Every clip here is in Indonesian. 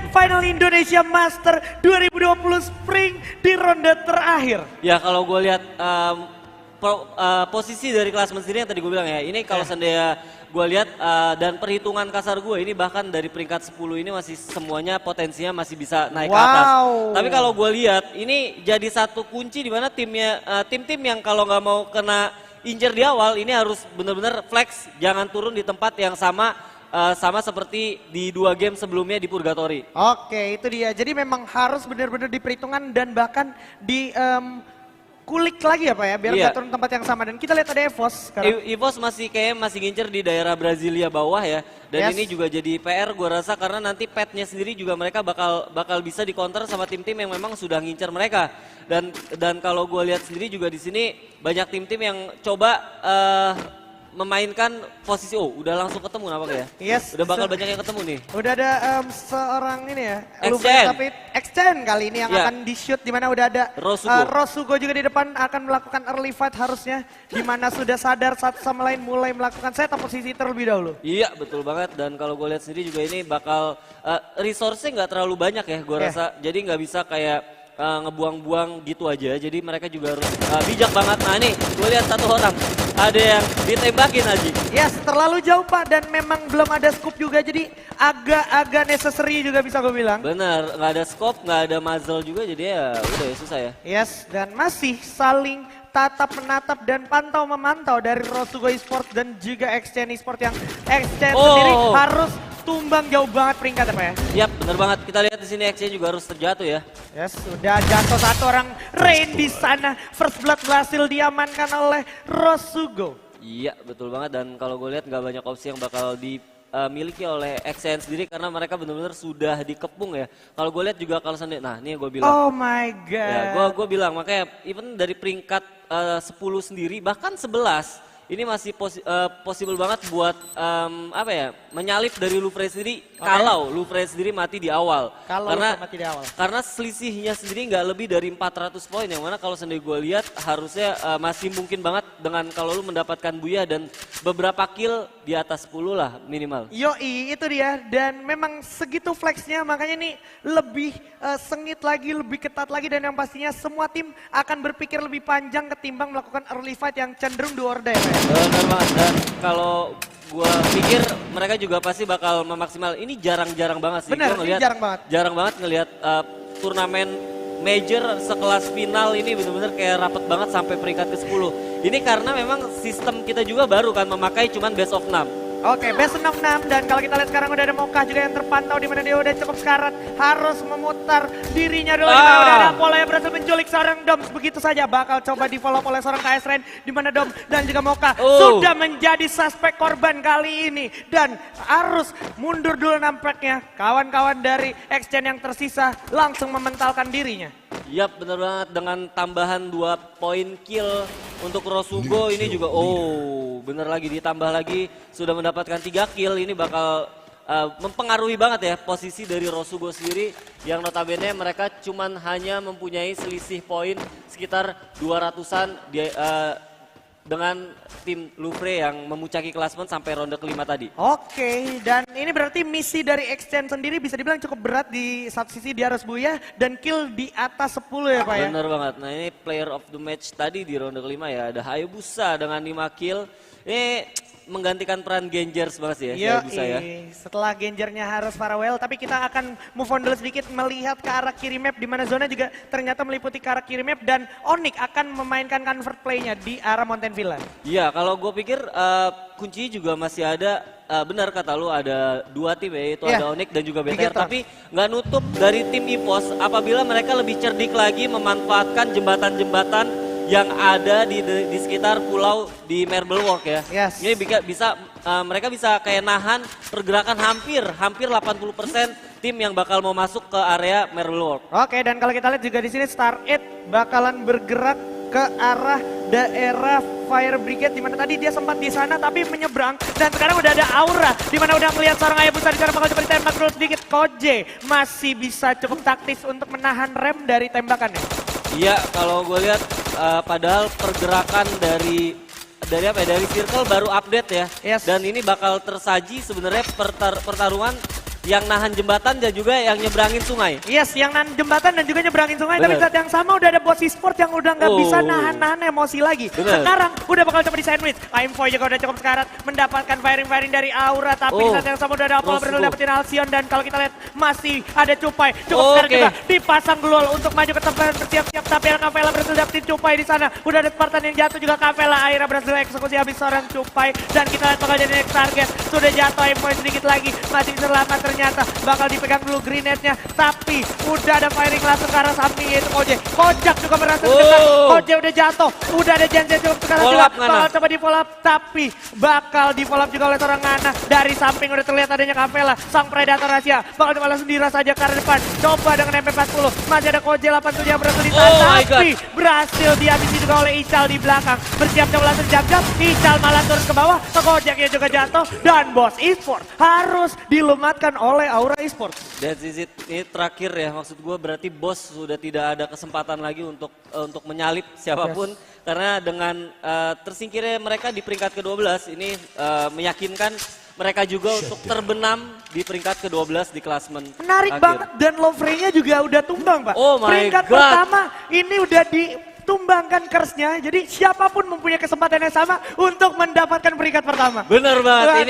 Final Indonesia Master 2020 Spring di ronde terakhir. Ya kalau gue lihat posisi dari klasmen sendiri yang tadi gue bilang ya, ini kalau seandainya gue lihat dan perhitungan kasar gue ini bahkan dari peringkat 10 ini masih semuanya potensinya masih bisa naik ke atas. Tapi kalau gue lihat ini jadi satu kunci di mana tim-tim yang kalau nggak mau kena injer di awal ini harus benar-benar flex, jangan turun di tempat yang sama seperti di 2 game sebelumnya di Purgatory. Oke, itu dia. Jadi memang harus benar-benar diperhitungkan dan bahkan di kulik lagi ya Pak ya, biar nggak turun tempat yang sama. Dan kita lihat ada EVOS sekarang. EVOS masih ngincer di daerah Brasilia bawah ya. Dan ini juga jadi PR gue rasa karena nanti petnya sendiri juga mereka bakal bisa di-counter sama tim-tim yang memang sudah ngincer mereka. Dan kalau gue lihat sendiri juga di sini banyak tim-tim yang coba memainkan posisi, udah langsung ketemu nampaknya ya? Yes. Udah bakal banyak yang ketemu nih. Udah ada seorang ini ya, tapi Extend kali ini yang akan di-shoot, dimana udah ada Rosugo juga di depan akan melakukan early fight harusnya, dimana sudah sadar satu sama lain mulai melakukan setup posisi terlebih dahulu. Iya betul banget, dan kalau gue lihat sendiri juga ini bakal resource-nya nggak terlalu banyak ya gue rasa, jadi nggak bisa kayak ngebuang-buang gitu aja, jadi mereka juga harus bijak banget. Nah nih, gue lihat satu orang, ada yang ditembakin Aji. Yes, terlalu jauh Pak, dan memang belum ada scoop juga, jadi agak necessary juga bisa gue bilang. Bener, nggak ada scope, nggak ada muzzle juga, jadi ya udah ya susah ya. Yes, dan masih saling tatap menatap dan pantau memantau dari Rosugo Esports dan juga Exchange Esports, yang Exchange sendiri harus tumbang jauh banget peringkat apa ya? Yap, bener banget. Kita lihat di sini Exchange juga harus terjatuh ya. Yes, sudah jatuh satu orang Rain di sana. First blood berhasil diamankan oleh Rosugo. Iya, betul banget. Dan kalau gue lihat nggak banyak opsi yang bakal dimiliki oleh Exchange sendiri karena mereka benar-benar sudah dikepung ya. Kalau gue lihat juga kalau sendiri, nah ini yang gue bilang. Oh my god. Ya, gue bilang makanya even dari peringkat 10 sendiri bahkan 11. Ini masih possible banget buat menyalip dari Lufrey sendiri kalau Lufrey sendiri mati di awal. Karena selisihnya sendiri nggak lebih dari 400 poin, yang mana kalau sendiri gue lihat harusnya masih mungkin banget dengan kalau lu mendapatkan Buya dan beberapa kill di atas 10 lah minimal. Yoi, itu dia, dan memang segitu flexnya, makanya ini lebih sengit lagi, lebih ketat lagi, dan yang pastinya semua tim akan berpikir lebih panjang ketimbang melakukan early fight yang cenderung do or die. Benar banget, dan kalau gue pikir mereka juga pasti bakal memaksimal. Ini jarang-jarang banget sih. Benar, ini jarang banget ngelihat turnamen major sekelas final ini benar-benar kayak rapet banget sampai peringkat ke-10. Ini karena memang sistem kita juga baru kan memakai cuman best of 6. Oke, best 6-6, dan kalau kita lihat sekarang udah ada Mocha juga yang terpantau, dimana dia udah cukup sekarat, harus memutar dirinya dulu. Udah ada Pola yang berhasil menculik seorang Doms, begitu saja bakal coba di follow oleh seorang KS Rain, dimana Dom dan juga Mocha sudah menjadi suspek korban kali ini, dan harus mundur dulu nampaknya. Kawan-kawan dari Exchange yang tersisa langsung mementalkan dirinya. Yap, bener banget, dengan tambahan 2 poin kill untuk Rosugo ini juga bener lagi ditambah lagi sudah mendapatkan 3 kill. Ini bakal mempengaruhi banget ya posisi dari Rosugo sendiri, yang notabene mereka cuman hanya mempunyai selisih poin sekitar 200-an dengan tim Lufrey yang memuncaki klasmen sampai ronde kelima tadi. Oke, dan ini berarti misi dari Exchange sendiri bisa dibilang cukup berat. Di satu sisi dia harus Buya dan kill di atas 10 ya Pak ya? Bener banget, nah ini player of the match tadi di ronde kelima ya, ada Hayabusa dengan 5 kill. Ini menggantikan peran Gengers banget sih ya, Hayabusa ya. Setelah Gengernya harus farewell, tapi kita akan move on dulu sedikit melihat ke arah kiri map, di mana zona juga ternyata meliputi ke arah kiri map, dan Onyx akan memainkan convert play-nya di arah Mountain Villa. Iya, kalau gue pikir kuncinya juga masih ada, benar kata lu ada 2 tim ya, yaitu ada Onyx dan juga BTR, tapi nggak nutup dari tim EVOS apabila mereka lebih cerdik lagi memanfaatkan jembatan-jembatan yang ada di sekitar pulau di Marble Walk ya. Ini mereka bisa kayak nahan pergerakan hampir 80% tim yang bakal mau masuk ke area Marble Walk. Oke, dan kalau kita lihat juga di sini Star 8 bakalan bergerak ke arah daerah Fire Brigade, dimana tadi dia sempat di sana tapi menyeberang, dan sekarang udah ada Aura dimana udah melihat seorang Hayabusa di sana, bakal coba ditembak dulu sedikit. Koje masih bisa cukup taktis untuk menahan rem dari tembakannya. Iya, kalau gue lihat padahal pergerakan dari Circle baru update ya. Dan ini bakal tersaji sebenarnya pertarungan yang nahan jembatan dan juga yang nyebrangin sungai. Yes, yang nahan jembatan dan juga nyebrangin sungai. Tapi saat yang sama udah ada bos e-sport yang udah nggak bisa nahan-nahan emosi lagi. Sekarang udah bakal coba di sandwich. Info juga udah cukup sekarat mendapatkan firing dari Aura. Tapi saat yang sama udah ada Apollo berhasil dapetin Alcyon. Dan kalau kita lihat masih ada Cupai. Cukup sekarat juga dipasang Glul untuk maju ke tempat bersiap-siap. Tapi Kavela berhasil dapetin Cupai di sana. Udah ada Spartan yang jatuh juga Kavela. Akhirnya berhasil eksekusi habis seorang Cupai. Dan kita lihat bakal jadi next target. Sudah jatuh info sedikit lagi. Masih selamat ternyata. Bakal dipegang dulu grenade-nya. Tapi udah ada firing langsung ke arah samping yaitu Koje. Kojak juga berhasil mendekat. Koje udah jatuh. Udah ada janji cukup sekarang juga. Bakal coba di follow up. Tapi bakal di follow up juga oleh seorang Ngana. Dari samping udah terlihat adanya Kavela. Sang predator rahasia. Bakal coba langsung dirasa saja ke arah depan. Coba dengan MP40. Masih ada Koje 87 yang berhasil ditahan. Tapi berhasil dihabisi juga oleh Ical di belakang. Bersiap coba langsung jam-jam. Ical malah turun ke bawah. Kojaknya juga jatuh. Dan bos e-sport harus dilumatkan oleh Aura e-sport. That's it. Ini terakhir ya, maksud gue berarti bos sudah tidak ada kesempatan lagi untuk menyalip siapapun. Karena dengan tersingkirnya mereka di peringkat ke-12 ini meyakinkan mereka juga untuk terbenam di peringkat ke-12 di klasemen. Menarik banget dan Lovre-nya juga udah tumbang Pak. Oh my peringkat God. pertama ini udah ditumbangkan curse-nya. Jadi siapapun mempunyai kesempatan yang sama untuk mendapatkan peringkat pertama. Bener banget,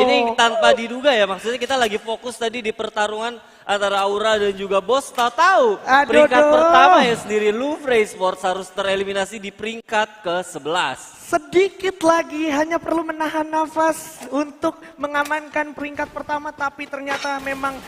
ini tanpa diduga ya. Maksudnya kita lagi fokus tadi di pertarungan antara Aura dan juga bos. Tahu-tahu peringkat pertama ya sendiri Louvre Esports harus tereliminasi di peringkat ke-11. Sedikit lagi hanya perlu menahan nafas untuk mengamankan peringkat pertama. Tapi ternyata memang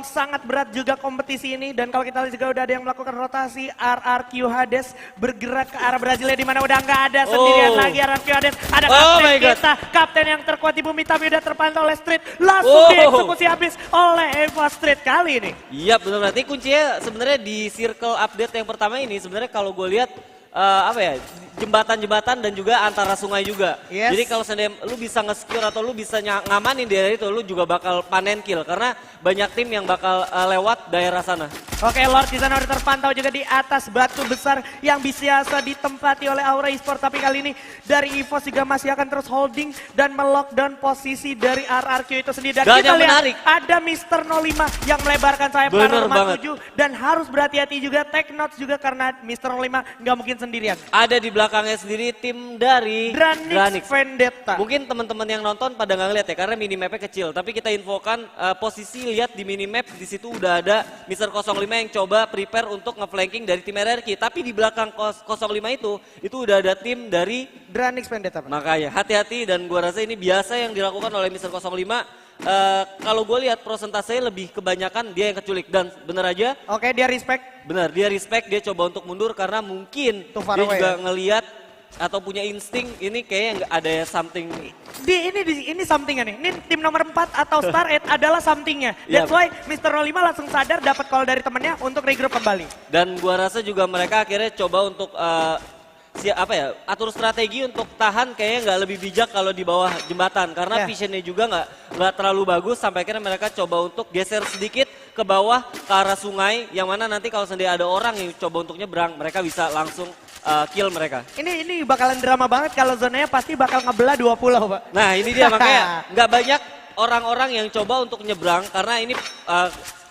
sangat berat juga kompetisi ini. Dan kalau kita lihat juga udah ada yang melakukan rotasi. RRQ Hades bergerak ke arah Brasilia. Dimana udah nggak ada sendirian lagi RRQ Hades. Ada kapten kita, kapten yang terkuat di bumi. Tapi udah terpantau oleh Street. Langsung dieksekusi habis oleh Eva Street kali ini. Iya benar, berarti kuncinya sebenarnya di circle update yang pertama ini. Sebenarnya kalau gue lihat jembatan-jembatan dan juga antara sungai juga. Jadi kalau seandainya lu bisa nge-secure atau lu bisa ngamanin daerah itu, lu juga bakal panen kill. Karena banyak tim yang bakal lewat daerah sana. Oke, Lord di sana udah terpantau juga di atas batu besar yang biasa ditempati oleh Aura Esports. Tapi kali ini dari EVOS juga masih akan terus holding dan melockdown posisi dari RRQ itu sendiri. Dan kita lihat ada Mr. 05 yang melebarkan sayap ke arah rumah 7. Dan harus berhati-hati juga, take notes juga karena Mr. 05 nggak mungkin sendirian. Ada di belakangnya sendiri tim dari Dranix Vendetta. Mungkin teman-teman yang nonton pada nggak ngeliat ya karena minimapnya kecil. Tapi kita infokan posisi lihat di minimap di situ udah ada Mr. 05 yang coba prepare untuk nge-flanking dari tim RRQ. Tapi di belakang 05 itu udah ada tim dari Dranix Vendetta. Makanya hati-hati dan gua rasa ini biasa yang dilakukan oleh Mr. 05. Kalau gue lihat prosentasenya lebih kebanyakan dia yang keculik dan bener aja. Oke, dia respect. Bener, dia respect, dia coba untuk mundur karena mungkin dia juga ngelihat atau punya insting ini kayaknya nggak ada something. Ini somethingnya nih. Ini tim nomor 4 atau Star 8 adalah somethingnya. That's why Mr. 05 langsung sadar dapat call dari temennya untuk regroup kembali. Dan gua rasa juga mereka akhirnya coba untuk atur strategi untuk tahan kayaknya nggak lebih bijak kalau di bawah jembatan karena visionnya juga nggak terlalu bagus sampai akhirnya mereka coba untuk geser sedikit ke bawah ke arah sungai yang mana nanti kalau sendiri ada orang yang coba untuk nyebrang mereka bisa langsung kill mereka. Ini bakalan drama banget kalau zonanya pasti bakal ngebelah 2 pulau Pak. Nah ini dia makanya nggak banyak orang-orang yang coba untuk nyebrang karena ini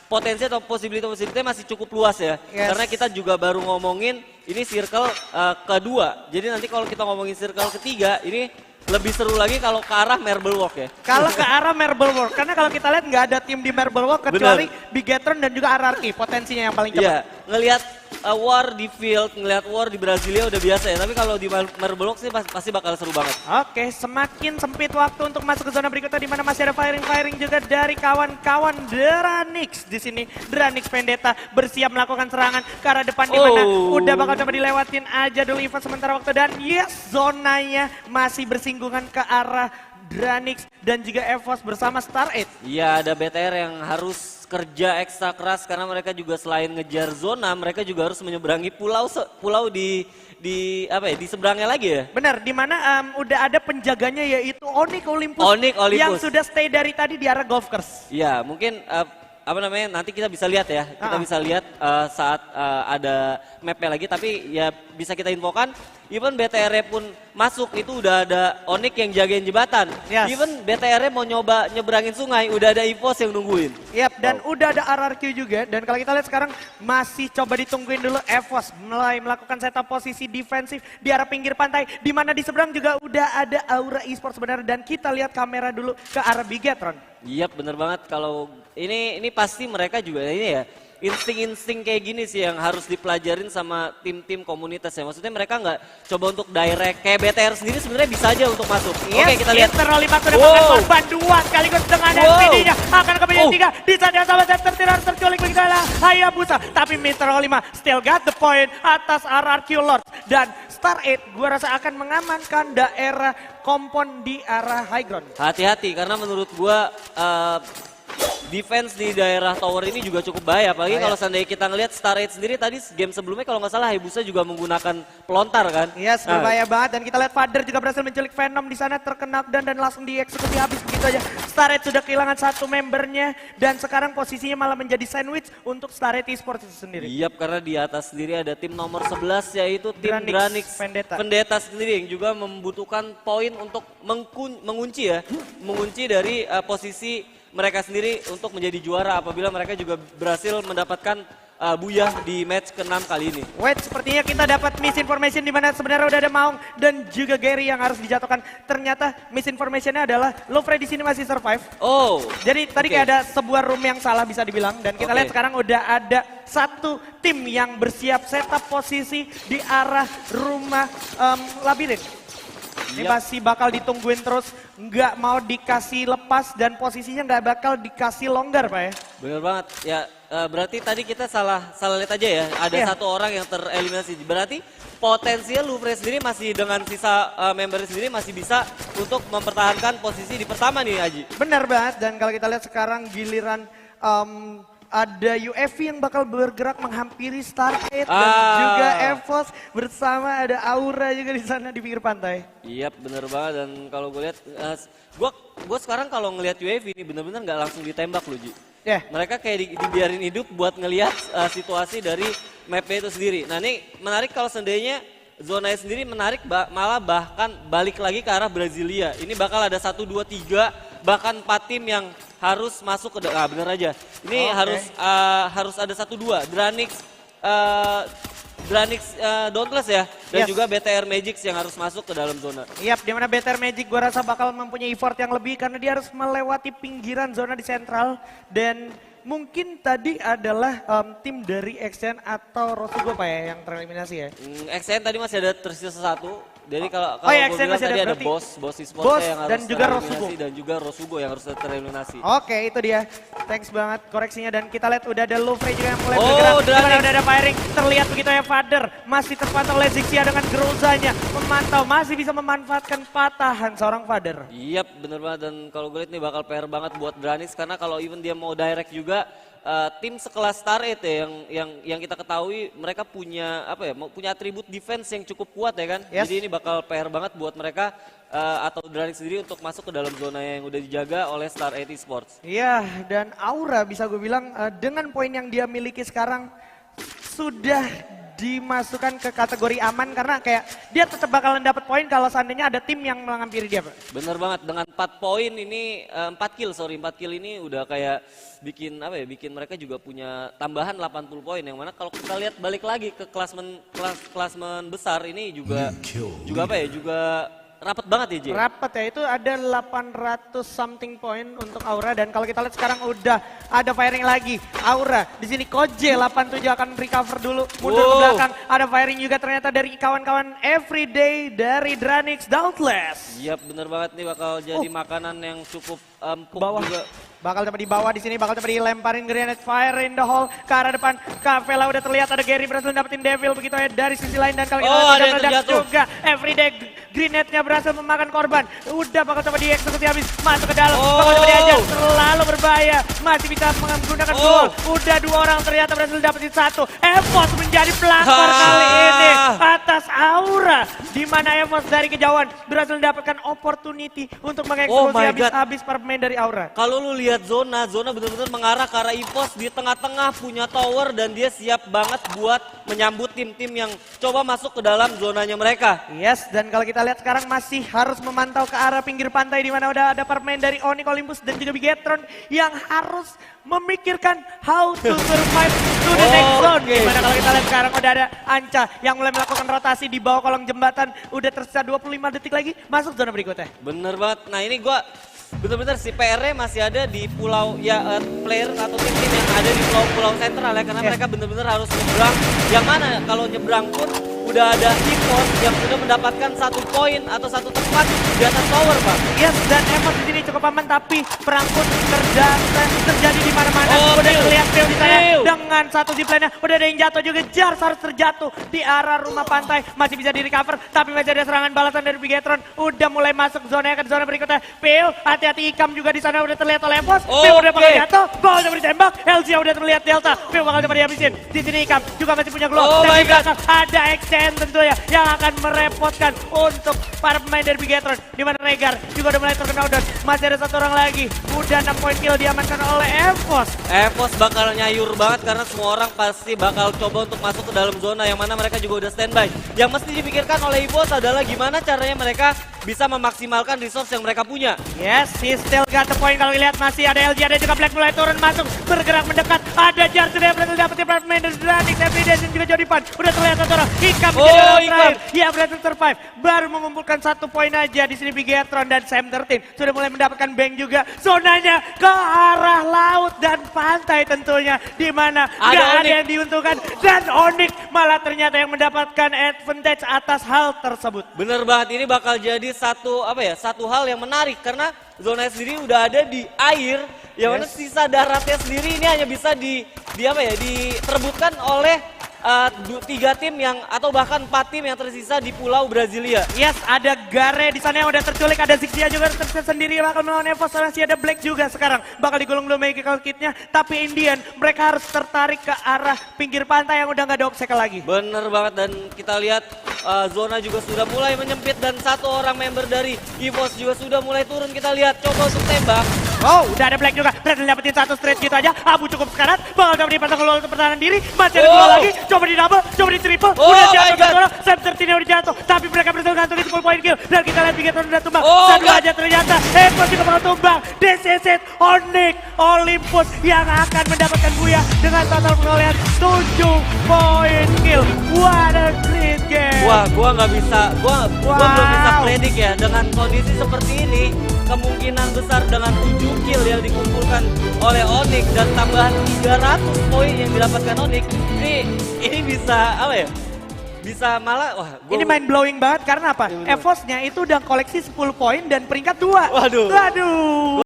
potensi atau posibilitasnya masih cukup luas ya. Karena kita juga baru ngomongin ini circle kedua. Jadi nanti kalau kita ngomongin circle ketiga ini lebih seru lagi kalau ke arah Marble Walk ya. Kalau ke arah Marble Walk. Karena kalau kita lihat nggak ada tim di Marble Walk kecuali Bigetron dan juga RRQ. Potensinya yang paling cepat. Iya, ngelihat war di field, ngelihat war di Brasilia udah biasa ya. Tapi kalau di Marble Walk sih pasti bakal seru banget. Oke, semakin sempit waktu untuk masuk ke zona berikutnya di mana masih ada firing juga dari kawan-kawan Dranix di sini. Dranix Vendetta bersiap melakukan serangan ke arah depan di mana udah bakal coba dilewatin aja dulu Ivan sementara waktu dan zonanya masih bersinggungan ke arah Dranix dan juga EVOS bersama Star 8. Iya, ada BTR yang harus kerja ekstra keras karena mereka juga selain ngejar zona, mereka juga harus menyeberangi pulau di seberangnya lagi ya. Benar, di mana udah ada penjaganya yaitu Onyx Olympus. Yang sudah stay dari tadi di arah golf course. Iya, mungkin nanti kita bisa lihat ya. Kita bisa lihat saat ada mapnya lagi, tapi ya bisa kita infokan, even BTR pun masuk itu udah ada Onyx yang jagain jembatan. Yes. Even BTR mau nyoba nyeberangin sungai, udah ada EVOS yang nungguin. Yap, dan udah ada RRQ juga. Dan kalau kita lihat sekarang masih coba ditungguin dulu EVOS mulai melakukan setup posisi defensif di arah pinggir pantai. Di mana di seberang juga udah ada Aura Esports sebenarnya. Dan kita lihat kamera dulu ke arah Bigetron. Iya bener banget, kalau ini pasti mereka juga ini ya, insting-insting kayak gini sih yang harus dipelajarin sama tim-tim komunitas ya. Maksudnya mereka nggak coba untuk direct, kayak BTR sendiri sebenarnya bisa aja untuk masuk. Yes, Oke kita lihat. Internal 5 sudah makan korban 2 sekaligus dengan SPD-nya. Akan kemudian 3 di saat yang sama saya terculik begitu adalah Hayabusa. Tapi Internal 5 still got the point atas RRQ Lord. Dan Star 8 gua rasa akan mengamankan daerah kompon di arah high ground. Hati-hati karena menurut gua defense di daerah tower ini juga cukup bahaya. Apalagi kalau seandainya kita ngelihat Star 8 sendiri tadi game sebelumnya kalau nggak salah Hayabusa juga menggunakan pelontar kan. Yes, berbahaya banget. Dan kita lihat Father juga berhasil menculik Venom di sana, terkena dan langsung dieksekusi habis begitu aja. Star 8 sudah kehilangan satu membernya dan sekarang posisinya malah menjadi sandwich untuk Star 8 Esports itu sendiri. Iya, karena di atas sendiri ada tim nomor 11 yaitu tim Dranix Vendetta sendiri yang juga membutuhkan poin untuk mengunci dari posisi mereka sendiri untuk menjadi juara apabila mereka juga berhasil mendapatkan buyah di match ke-6 kali ini. Wait, sepertinya kita dapat misinformation di mana sebenarnya udah ada Maung dan juga Gary yang harus dijatuhkan. Ternyata misinformationnya adalah Lovre di sini masih survive. Oh. Jadi tadi kayak ada sebuah room yang salah bisa dibilang dan kita lihat sekarang udah ada satu tim yang bersiap setup posisi di arah rumah labirin. Ini pasti bakal ditungguin terus, nggak mau dikasih lepas dan posisinya nggak bakal dikasih longgar Pak ya. Bener banget, ya berarti tadi kita salah lihat aja ya, ada satu orang yang tereliminasi. Berarti potensial Louvre sendiri masih dengan sisa member sendiri masih bisa untuk mempertahankan posisi di pertama nih Aji. Benar banget, dan kalau kita lihat sekarang giliran ada UFV yang bakal bergerak menghampiri Star 8 dan juga EVOS bersama ada Aura juga di sana di pinggir pantai. Iya bener banget, dan kalau gue lihat, gue sekarang kalau ngelihat UAV ini bener-bener nggak langsung ditembak loh Ji. Mereka kayak dibiarin hidup buat ngelihat situasi dari mapnya itu sendiri. Nah ini menarik kalau seandainya zonanya sendiri menarik, malah bahkan balik lagi ke arah Brasilia. Ini bakal ada 1, 2, 3 bahkan 4 tim yang harus masuk ke bener aja. Ini harus ada 1, 2 Dranix Dauntless ya, dan juga BTR Magic yang harus masuk ke dalam zona. Yap, dimana BTR Magic gua rasa bakal mempunyai effort yang lebih karena dia harus melewati pinggiran zona di sentral dan mungkin tadi adalah tim dari XN atau Rosugo Pak ya yang tereliminasi ya? XN tadi masih ada tersisa 1. Jadi kalau XN gue bilang masih tadi ada Boss Esports yang harus tereliminasi dan juga Rosugo yang harus tereliminasi. Oke, itu dia. Thanks banget koreksinya, dan kita lihat udah ada Louvre juga yang mulai bergerak. Udah ada firing, terlihat begitu ya Father. Masih terpantau oleh Zixia dengan Grozanya. Memantau, masih bisa memanfaatkan patahan seorang Father. Iya bener banget, dan kalau gue lihat ini bakal PR banget buat Dranix karena kalau even dia mau direct juga, tim sekelas Star 8 ya yang kita ketahui mereka punya punya atribut defense yang cukup kuat ya kan. Jadi ini bakal PR banget buat mereka atau Dranix sendiri untuk masuk ke dalam zona yang udah dijaga oleh Star 8 Esports. Iya, dan Aura bisa gue bilang dengan poin yang dia miliki sekarang sudah dimasukkan ke kategori aman karena kayak dia tetap bakalan dapat poin kalau seandainya ada tim yang menghampiri dia Pak. Bener banget, dengan 4 poin ini 4 kill ini udah kayak bikin mereka juga punya tambahan 80 poin, yang mana kalau kita lihat balik lagi ke klasmen besar ini juga rapat banget ya J? Rapat ya, itu ada 800 something point untuk Aura, dan kalau kita lihat sekarang udah ada firing lagi. Aura di sini Koje 87 akan recover dulu, mundur ke belakang. Ada firing juga ternyata dari kawan-kawan Everyday dari Dranix Dauntless. Iya bener banget, nih bakal jadi makanan yang cukup empuk juga. Bakal dapat dibawa di sini, bakal dapat dilemparin grenade fire in the hole ke arah depan. Kavela udah terlihat, ada Gary berhasil dapetin Devil begitu ya dari sisi lain, dan kalau kita lihat meledak juga. Everyday grenade-nya berhasil memakan korban. Udah bakal coba dieksekusi habis, masuk ke dalam, bakal coba diajar, terlalu berbahaya. Masih bisa menggunakan duel. Udah 2 orang ternyata berhasil dapetin 1. EVOS menjadi pelakor kali ini atas Aura. Di mana Evos dari kejauhan berhasil mendapatkan opportunity untuk Oh mengeksekusi my God. habis-habis para pemain dari Aura. Kalau lu lihat zona benar-benar mengarah ke arah EVOS di tengah-tengah punya tower dan dia siap banget buat menyambut tim-tim yang coba masuk ke dalam zonanya mereka. Yes, dan kalau kita lihat sekarang masih harus memantau ke arah pinggir pantai di mana udah ada para pemain dari Onyx Olympus dan juga Bigetron yang harus memikirkan how to survive to the next zone. Dimana kalau kita lihat sekarang udah ada Anca yang mulai melakukan rotasi di bawah kolong jembatan. Udah tersisa 25 detik lagi masuk zona berikutnya. Bener banget. Nah ini gua bener-bener si PR-nya masih ada di pulau ya player atau tim-tim yang ada di pulau-pulau sentral ya karena mereka bener-bener harus nyebrang. Yang mana kalau nyebrang pun udah ada EVOS yang sudah mendapatkan 1 poin atau 1 tempat di atas tower, Pak. Yes, dan Evos di sini cukup aman tapi perang pun terjadi di mana-mana. Oh, udah Phil. terlihat Phil di sana Phil. dengan satu zipline-nya. Udah ada yang jatuh juga. Jars harus terjatuh di arah rumah pantai. Masih bisa di recover tapi masih ada serangan balasan dari Bigetron. Udah mulai masuk zona ke zona berikutnya. Phil, hati-hati Ikam juga di sana udah terlihat oleh Evos. Phil udah bakal jatuh. Ball udah ditembak. LG udah terlihat Delta. Phil bakal dapat dihabisin. Di sini Ikam juga masih punya glow. Oh dan my di belakang ada XCN tentunya yang akan merepotkan untuk para pemain dari Bigetron. Di mana Regar juga udah mulai terkena down. Masih ada satu orang lagi. Udah 6 poin kill diamankan oleh Evos. EVOS bakal nyayur banget karena semua orang pasti bakal coba untuk masuk ke dalam zona yang mana mereka juga udah standby. Yang mesti dipikirkan oleh EVOS adalah gimana caranya mereka bisa memaksimalkan resource yang mereka punya. Yes, he still got the point. Kalau lihat masih ada LG, ada juga Black mulai turun masuk, bergerak mendekat. Ada Jar sudah berhasil dapetin para pemain dari Dranix, Evidence dan juga Jodipan. Udah terlihat satu orang. Hikam menjadi orang terakhir. Dia berhasil survive. Baru mengumpulkan 1 poin aja. Di sini Bigetron dan Sam 13 sudah mulai mendapatkan bank juga. Zonanya ke arah laut dan pantai tentunya. Di mana nggak ada yang diuntungkan. Dan Onyx malah ternyata yang mendapatkan advantage atas hal tersebut. Bener banget, ini bakal jadi satu hal yang menarik karena zona sendiri udah ada di air, yang mana sisa daratnya sendiri ini hanya bisa diterbutkan oleh 3 tim yang atau bahkan 4 tim yang tersisa di Pulau Brasilia. Yes, ada Gare di sana yang udah terculik, ada Zixia juga sendiri bakal melawan Evos, masih ada Black juga sekarang bakal digulung-gulung magical kitnya, tapi Indian mereka harus tertarik ke arah pinggir pantai yang udah nggak ada obstacle lagi. Bener banget, dan kita lihat zona juga sudah mulai menyempit dan 1 orang member dari EVOS juga sudah mulai turun. Kita lihat coba untuk tembak. Oh, udah ada Black juga, berhasil dapetin 1 straight gitu aja. Abu cukup sekarat, bakal dapat dipasang keluar untuk pertahanan diri, masih ada 2 lagi. Coba di double, coba di triple, udah jatuh satu orang, Sam 13 udah jatuh, tapi mereka berhasil gantungi 10 poin kill, dan kita lihat Bigetron udah tumbang, satu aja ternyata, Evos juga bakal tumbang, this is it, Onyx Olympus yang akan mendapatkan buya dengan total pengolehan 7 poin kill, what a great game. Wah, gua belum bisa predik ya, dengan kondisi seperti ini, kemungkinan besar dengan 7 kill yang dikumpulkan oleh Onyx dan tambahan 300 poin yang didapatkan Onyx, ini bisa bisa malah ini mind blowing banget karena apa? Evosnya itu udah koleksi 10 poin dan peringkat 2. Waduh.